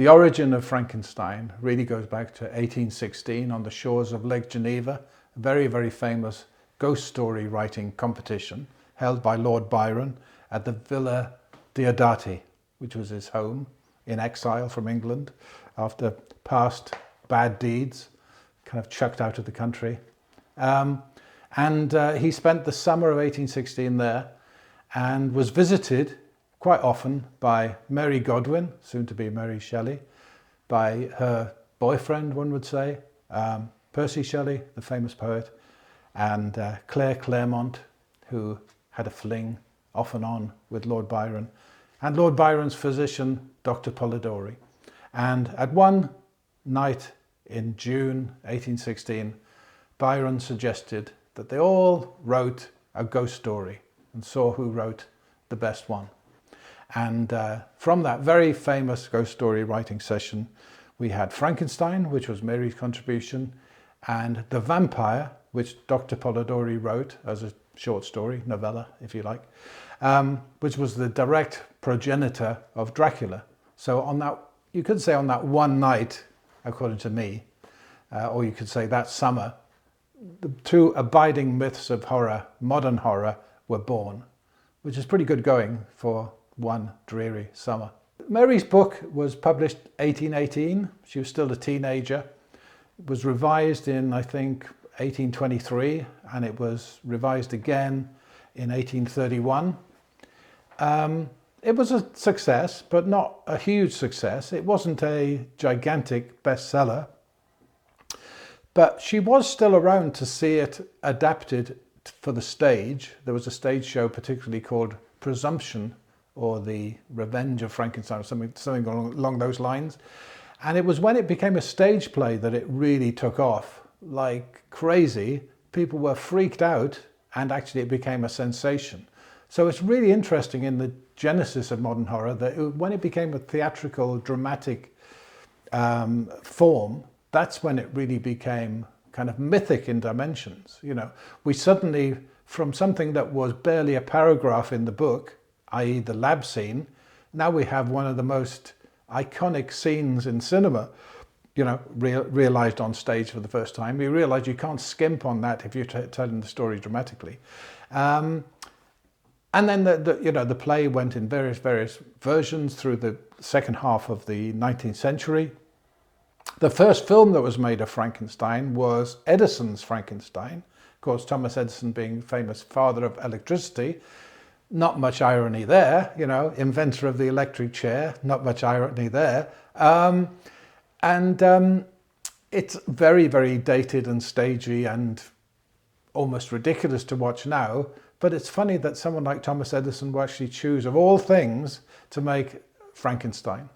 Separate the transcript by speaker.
Speaker 1: The origin of Frankenstein really goes back to 1816 on the shores of Lake Geneva, a very, very famous ghost story writing competition held by Lord Byron at the Villa Diodati, which was his home in exile from England after past bad deeds, kind of chucked out of the country. He spent the summer of 1816 there and was visited quite often by Mary Godwin, soon to be Mary Shelley, by her boyfriend, one would say, Percy Shelley, the famous poet, and Claire Clairmont, who had a fling off and on with Lord Byron, and Lord Byron's physician, Dr. Polidori. And at one night in June 1816, Byron suggested that they all wrote a ghost story and saw who wrote the best one. And from that very famous ghost story writing session, we had Frankenstein, which was Mary's contribution, and The Vampire, which Dr. Polidori wrote as a short story, novella, if you like, which was the direct progenitor of Dracula. So on that, you could say on that one night, according to me, or you could say that summer, the two abiding myths of horror, modern horror, were born, which is pretty good going for one dreary summer. Mary's book was published 1818. She was still a teenager. It was revised in, I think, 1823, and it was revised again in 1831. It was a success, but not a huge success. It wasn't a gigantic bestseller, but she was still around to see it adapted for the stage. There was a stage show particularly called Presumption, or The Revenge of Frankenstein, or something along those lines. And it was when it became a stage play that it really took off like crazy. People were freaked out, and actually it became a sensation. So it's really interesting in the genesis of modern horror that when it became a theatrical, dramatic form, that's when it really became kind of mythic in dimensions. You know, we suddenly, from something that was barely a paragraph in the book, i.e. the lab scene, now we have one of the most iconic scenes in cinema, you know, realized on stage for the first time. You realize you can't skimp on that if you're telling the story dramatically. And then the play went in various versions through the second half of the 19th century. The first film that was made of Frankenstein was Edison's Frankenstein. Of course, Thomas Edison being famous father of electricity. Not much irony there, you know, inventor of the electric chair, not much irony there. It's very, very dated and stagey and almost ridiculous to watch now. But it's funny that someone like Thomas Edison will actually choose, of all things, to make Frankenstein.